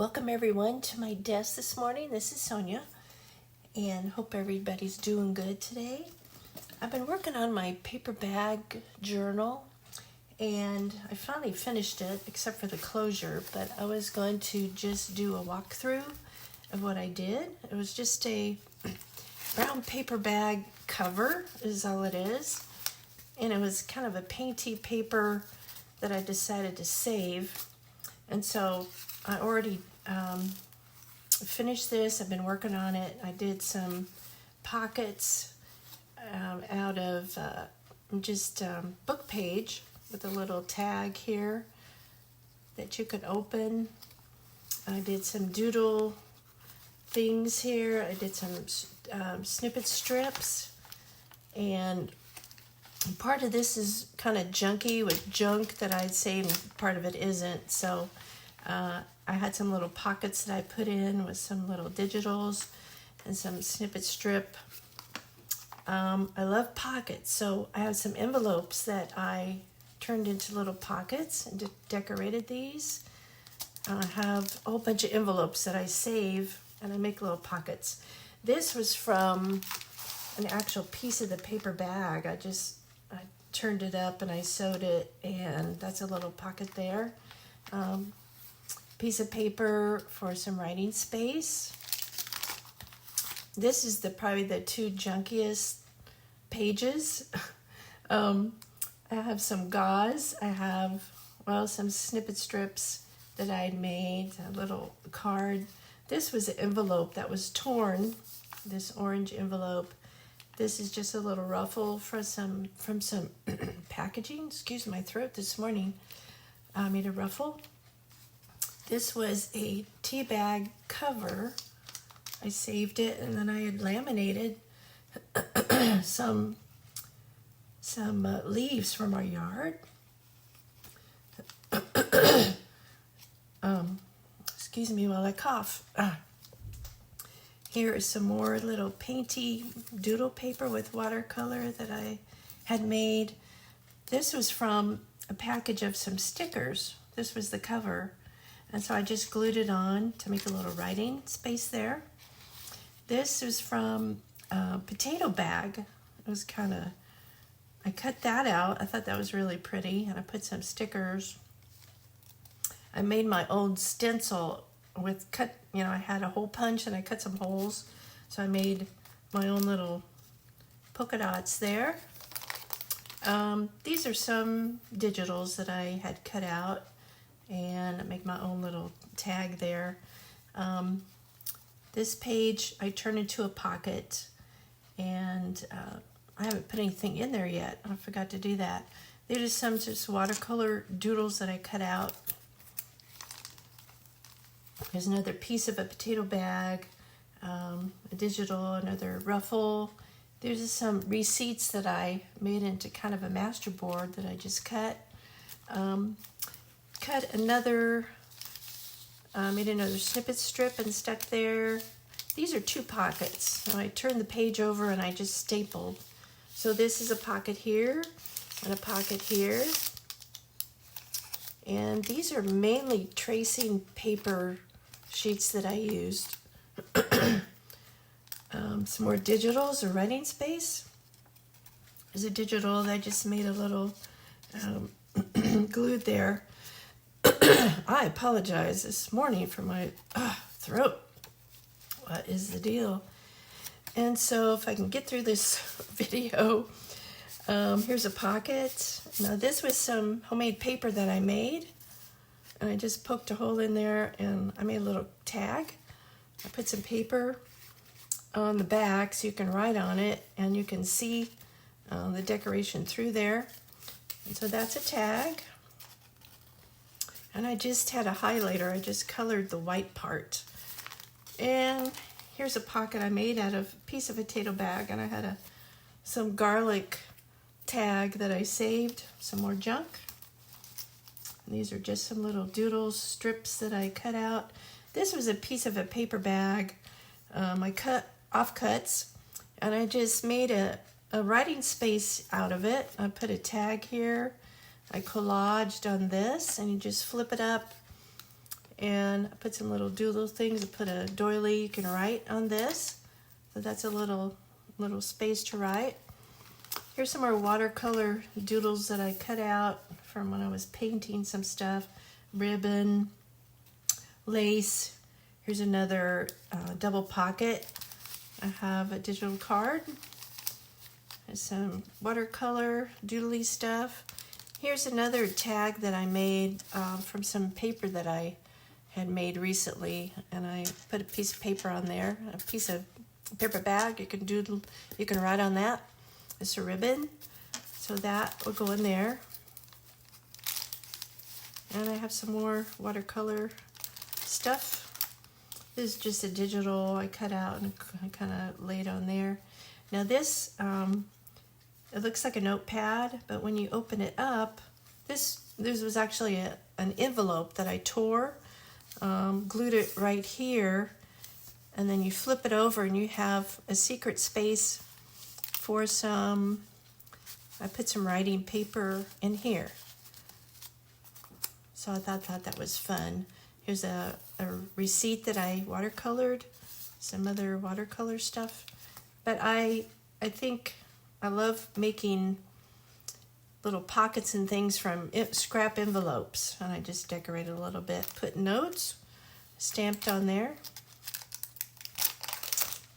Welcome everyone to my desk this morning. This is Sonia and hope everybody's doing good today. I've been working on my paper bag journal and I finally finished it except for the closure, but I was going to just do a walkthrough of what I did. It was just a brown paper bag cover is all it is, and it was kind of a painty paper that I decided to save. And so I already finished this. I've been working on it. I did some pockets out of just book page with a little tag here that you could open. I did some doodle things here. I did some snippet strips, and part of this is kind of junky with junk that I'd say, and part of it isn't. So I had some little pockets that I put in with some little digitals and some snippet strip. I love pockets, so I have some envelopes that I turned into little pockets and decorated these. I have a whole bunch of envelopes that I save and I make little pockets. This was from an actual piece of the paper bag. I turned it up and I sewed it, and that's a little pocket there. Piece of paper for some writing space. This is probably the two junkiest pages. I have some gauze. I have, some snippet strips that I had made, a little card. This was an envelope that was torn, this orange envelope. This is just a little ruffle from some packaging. Excuse my throat this morning. I made a ruffle. This was a tea bag cover. I saved it, and then I had laminated some leaves from our yard. Excuse me while I cough. Here is some more little painty doodle paper with watercolor that I had made. This was from a package of some stickers. This was the cover. And so I just glued it on to make a little writing space there. This is from a potato bag. It was I cut that out. I thought that was really pretty, and I put some stickers. I made my own stencil with I had a hole punch and I cut some holes. So I made my own little polka dots there. These are some digitals that I had cut out, and I make my own little tag there. This page I turned into a pocket, and I haven't put anything in there yet. I forgot to do that. These are some just watercolor doodles that I cut out. There's another piece of a potato bag, a digital, another ruffle. There's just some receipts that I made into kind of a master board that I just cut. Made another snippet strip and stuck there. These are two pockets. So I turned the page over and I just stapled. So this is a pocket here and a pocket here. And these are mainly tracing paper sheets that I used. Some more digitals or writing space. There's a digital that I just made a little glued there. I apologize this morning for my throat. What is the deal? And so if I can get through this video, here's a pocket. Now this was some homemade paper that I made. And I just poked a hole in there and I made a little tag. I put some paper on the back so you can write on it and you can see the decoration through there. And so that's a tag. And I just had a highlighter. I just colored the white part. And here's a pocket I made out of a piece of potato bag, and I had some garlic tag that I saved, some more junk. And these are just some little doodles, strips that I cut out. This was a piece of a paper bag. I cut offcuts, and I just made a writing space out of it. I put a tag here. I collaged on this, and you just flip it up And I put some little doodle things. I put a doily you can write on this. So that's a little space to write. Here's some more watercolor doodles that I cut out from when I was painting some stuff. Ribbon, lace. Here's another double pocket. I have a digital card. There's some watercolor doodly stuff. Here's another tag that I made from some paper that I had made recently, and I put a piece of paper on there, a piece of paper bag. You can doodle, you can write on that. It's a ribbon, so that will go in there. And I have some more watercolor stuff. This is just a digital I cut out and I kind of laid on there. Now this, it looks like a notepad, but when you open it up, this was actually an envelope that I tore, glued it right here, and then you flip it over and you have a secret space for some, I put some writing paper in here. So I thought that was fun. Here's a receipt that I watercolored, some other watercolor stuff. But I think I love making little pockets and things from scrap envelopes. And I just decorated a little bit, put notes stamped on there.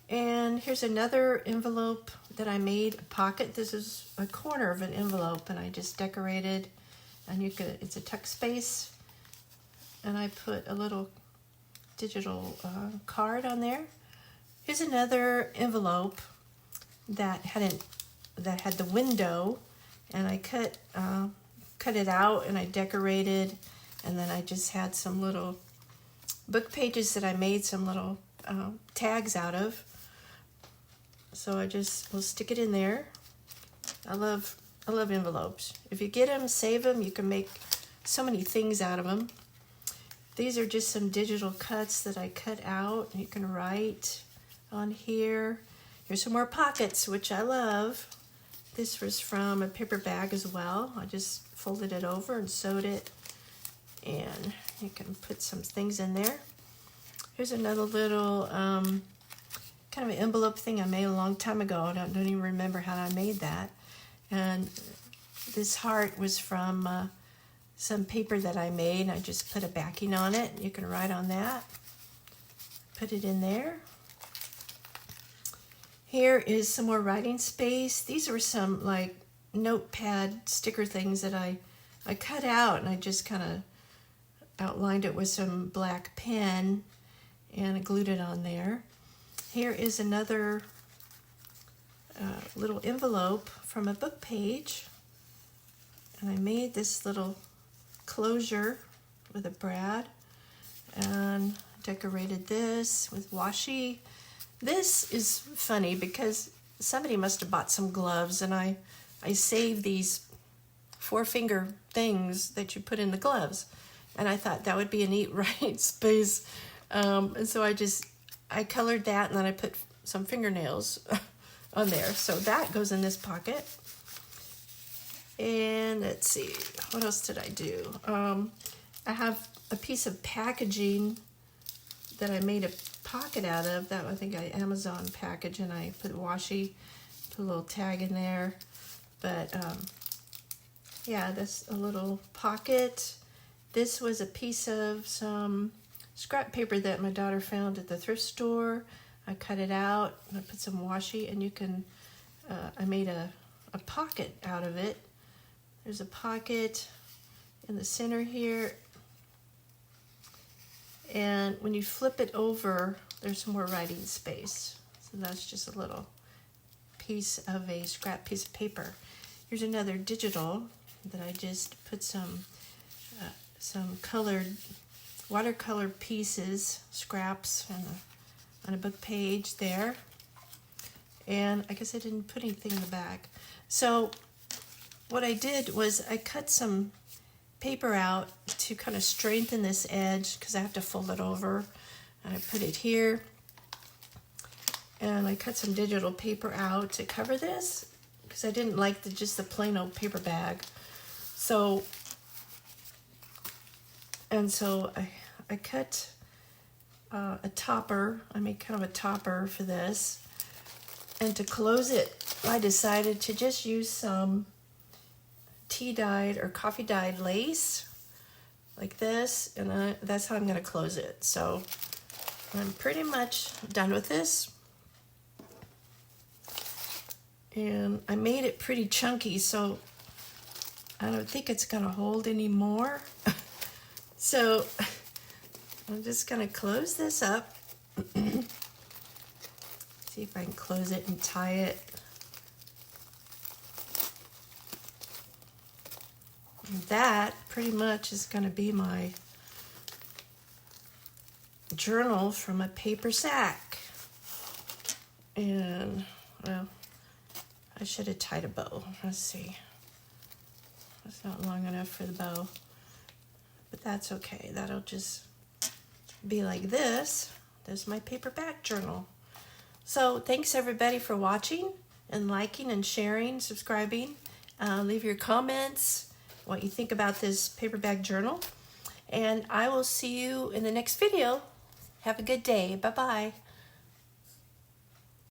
And here's another envelope that I made, a pocket. This is a corner of an envelope, and I just decorated, and it's a tuck space. And I put a little digital card on there. Here's another envelope that had the window, and I cut it out and I decorated, and then I just had some little book pages that I made some little tags out of. So I just will stick it in there. I love envelopes. If you get them, save them. You can make so many things out of them. These are just some digital cuts that I cut out. You can write on here. Here's some more pockets, which I love. This was from a paper bag as well. I just folded it over and sewed it, and you can put some things in there. Here's another little kind of an envelope thing I made a long time ago. I don't even remember how I made that. And this heart was from some paper that I made. I just put a backing on it. You can write on that. Put it in there. Here is some more writing space. These were some like notepad sticker things that I cut out, and I just kind of outlined it with some black pen and I glued it on there. Here is another little envelope from a book page, and I made this little closure with a brad and decorated this with washi. This is funny because somebody must have bought some gloves, and I saved these 4-finger things that you put in the gloves, and I thought that would be a neat writing space, and so I colored that, and then I put some fingernails on there. So that goes in this pocket. And let's see, what else did I do? I have a piece of packaging that I made a pocket out of. That I think I Amazon package, and I put washi, put a little tag in there. But yeah, that's a little pocket. This was a piece of some scrap paper that my daughter found at the thrift store. I cut it out and I put some washi, and you can, I made a pocket out of it. There's a pocket in the center here. And when you flip it over, there's some more writing space. So that's just a little piece of a scrap piece of paper. Here's another digital that I just put some colored watercolor pieces, scraps, on a book page there. And I guess I didn't put anything in the back. So what I did was I cut some paper out to kind of strengthen this edge because I have to fold it over. And I put it here. And I cut some digital paper out to cover this because I didn't like just the plain old paper bag. So I cut a topper. I made kind of a topper for this. And to close it, I decided to just use some tea-dyed or coffee-dyed lace like this, and that's how I'm going to close it. So I'm pretty much done with this. And I made it pretty chunky, so I don't think it's going to hold anymore. So I'm just going to close this up. See if I can close it and tie it. And that pretty much is going to be my journal from a paper sack. And, well, I should have tied a bow. Let's see. That's not long enough for the bow. But that's okay. That'll just be like this. There's my paperback journal. So thanks everybody for watching and liking and sharing, subscribing. Leave your comments, what you think about this paperback journal. And I will see you in the next video. Have a good day. Bye-bye.